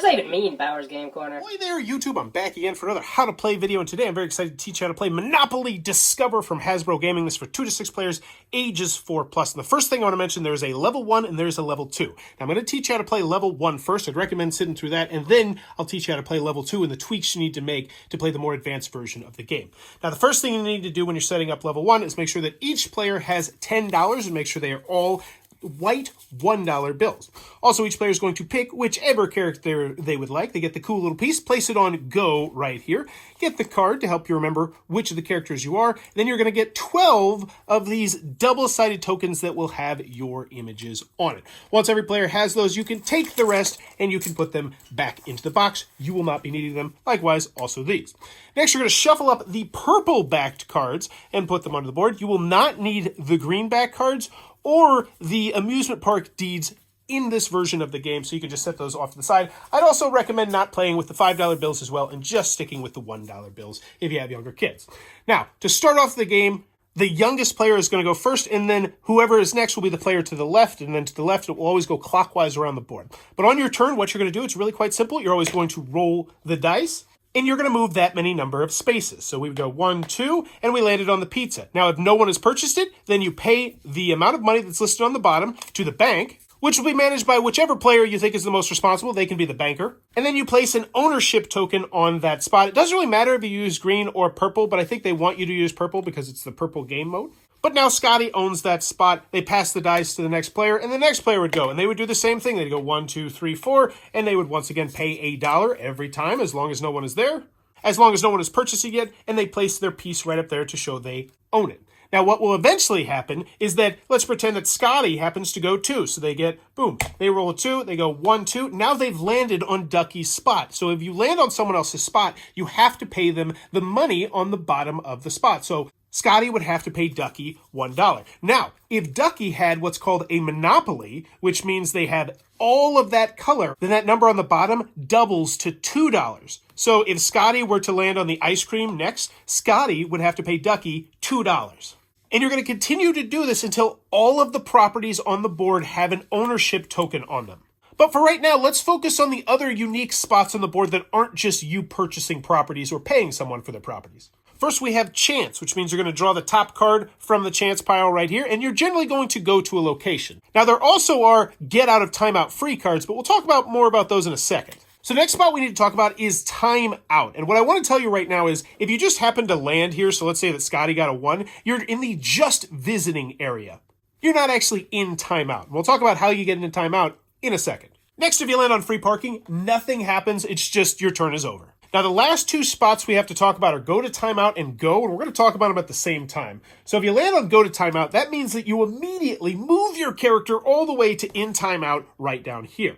say to me in Bauer's Game Corner. Hey there, YouTube. I'm back again for another How to Play video, and today I'm very excited to teach you how to play Monopoly Discover from Hasbro Gaming. This is for 2 to 6 players, ages 4+. And the first thing I want to mention, there's a level 1 and there's a level 2. Now, I'm going to teach you how to play level 1 first. I'd recommend sitting through that, and then I'll teach you how to play level 2 and the tweaks you need to make to play the more advanced version of the game. Now, the first thing you need to do when you're setting up level 1 is make sure that each player has $10 and make sure they are all white $1 bills. Also, each player is going to pick whichever character they would like. They get the cool little piece, place it on go right here, get the card to help you remember which of the characters you are. Then you're going to get 12 of these double-sided tokens that will have your images on it. Once every player has those, you can take the rest and you can put them back into the box. You will not be needing them. Likewise, also these. Next, you're going to shuffle up the purple-backed cards and put them onto the board. You will not need the green-backed cards or the amusement park deeds in this version of the game, so you can just set those off to the side. I'd also recommend not playing with the $5 bills as well and just sticking with the $1 bills if you have younger kids. Now, to start off the game, the youngest player is going to go first, and then whoever is next will be the player to the left, and then to the left it will always go clockwise around the board. But on your turn, what you're going to do, it's really quite simple. You're always going to roll the dice, and you're going to move that many number of spaces. So we would go 1, 2, and we landed on the pizza. Now, if no one has purchased it, then you pay the amount of money that's listed on the bottom to the bank, which will be managed by whichever player you think is the most responsible. They can be the banker. And then you place an ownership token on that spot. It doesn't really matter if you use green or purple, but I think they want you to use purple because it's the purple game mode. But now Scottie owns that spot. They pass the dice to the next player, and the next player would go. And they would do the same thing. They'd go 1, 2, 3, 4, and they would once again pay $1 every time as long as no one is there. As long as no one has purchased it yet, and they place their piece right up there to show they own it. Now, what will eventually happen is that, let's pretend that Scottie happens to go 2. So they get, boom, they roll a 2, they go 1, 2. Now they've landed on Ducky's spot. So if you land on someone else's spot, you have to pay them the money on the bottom of the spot. So Scottie would have to pay Ducky $1. Now, if Ducky had what's called a monopoly, which means they have all of that color, then that number on the bottom doubles to $2. So if Scottie were to land on the ice cream next, Scottie would have to pay Ducky $2. And you're going to continue to do this until all of the properties on the board have an ownership token on them. But for right now, let's focus on the other unique spots on the board that aren't just you purchasing properties or paying someone for their properties. First, we have chance, which means you're going to draw the top card from the chance pile right here, and you're generally going to go to a location. Now, there also are get out of timeout free cards, but we'll talk about more about those in a second. So the next spot we need to talk about is timeout. And what I want to tell you right now is if you just happen to land here, so let's say that Scottie got a 1, you're in the just visiting area. You're not actually in timeout. We'll talk about how you get into timeout in a second. Next, if you land on free parking, nothing happens. It's just your turn is over. Now, the last 2 spots we have to talk about are go to timeout and go, and we're going to talk about them at the same time. So if you land on go to timeout, that means that you immediately move your character all the way to in timeout right down here.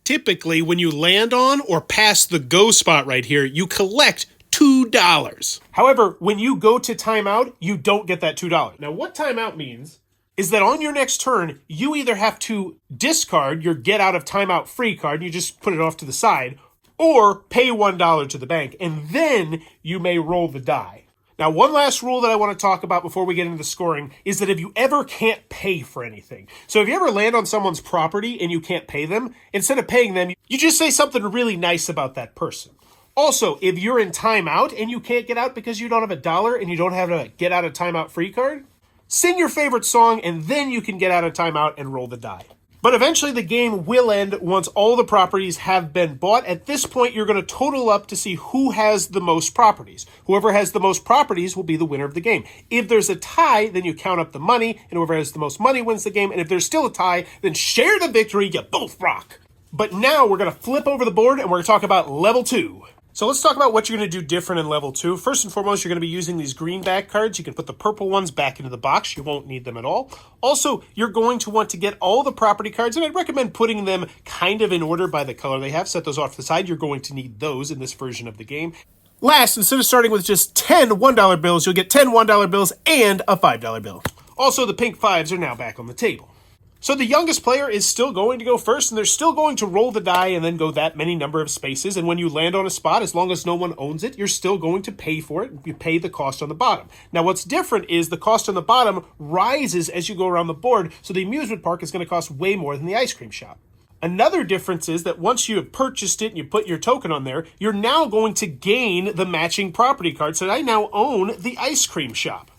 Typically, when you land on or pass the go spot right here, you collect $2. However, when you go to timeout, you don't get that $2. Now, what timeout means is that on your next turn, you either have to discard your get out of timeout free card, and you just put it off to the side, or pay $1 to the bank, and then you may roll the die. Now, one last rule that I want to talk about before we get into the scoring is that if you ever can't pay for anything, so if you ever land on someone's property and you can't pay them, instead of paying them, you just say something really nice about that person. Also, if you're in timeout and you can't get out because you don't have $1 and you don't have a get out of timeout free card, sing your favorite song and then you can get out of timeout and roll the die. But eventually the game will end once all the properties have been bought. At this point, you're going to total up to see who has the most properties. Whoever has the most properties will be the winner of the game. If there's a tie, then you count up the money, and whoever has the most money wins the game. And if there's still a tie, then share the victory, you both rock. But now we're going to flip over the board, and we're going to talk about level 2. So let's talk about what you're going to do different in level 2. First and foremost, you're going to be using these green back cards. You can put the purple ones back into the box. You won't need them at all. Also, you're going to want to get all the property cards, and I'd recommend putting them kind of in order by the color they have. Set those off to the side. You're going to need those in this version of the game. Last, instead of starting with just 10 $1 bills, you'll get 10 $1 bills and a $5 bill. Also, the pink 5s are now back on the table. So the youngest player is still going to go first, and they're still going to roll the die and then go that many number of spaces. And when you land on a spot, as long as no one owns it, you're still going to pay for it. You pay the cost on the bottom. Now, what's different is the cost on the bottom rises as you go around the board, so the amusement park is going to cost way more than the ice cream shop. Another difference is that once you have purchased it and you put your token on there, you're now going to gain the matching property card. So I now own the ice cream shop.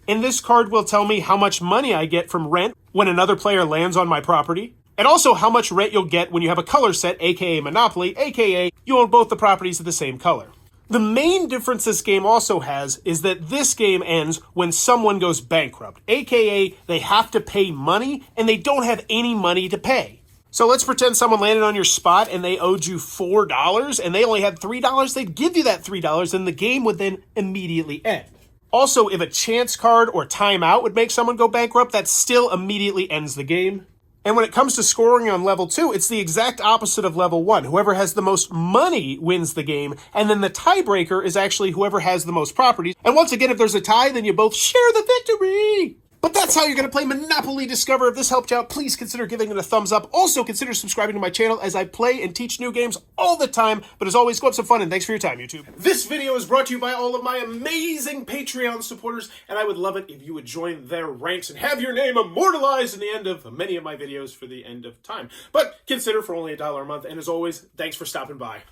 And this card will tell me how much money I get from rent when another player lands on my property, and also how much rent you'll get when you have a color set, aka Monopoly, aka you own both the properties of the same color. The main difference this game also has is that this game ends when someone goes bankrupt, aka they have to pay money and they don't have any money to pay. So let's pretend someone landed on your spot and they owed you $4 and they only had $3. They'd give you that $3 and the game would then immediately end. Also, if a chance card or timeout would make someone go bankrupt, that still immediately ends the game. And when it comes to scoring on level 2, it's the exact opposite of level 1. Whoever has the most money wins the game, and then the tiebreaker is actually whoever has the most properties. And once again, if there's a tie, then you both share the victory! But that's how you're going to play Monopoly Discover. If this helped you out, please consider giving it a thumbs up. Also, consider subscribing to my channel as I play and teach new games all the time. But as always, go have some fun, and thanks for your time, YouTube. This video is brought to you by all of my amazing Patreon supporters, and I would love it if you would join their ranks and have your name immortalized in the end of many of my videos for the end of time. But consider for only $1 a month, and as always, thanks for stopping by.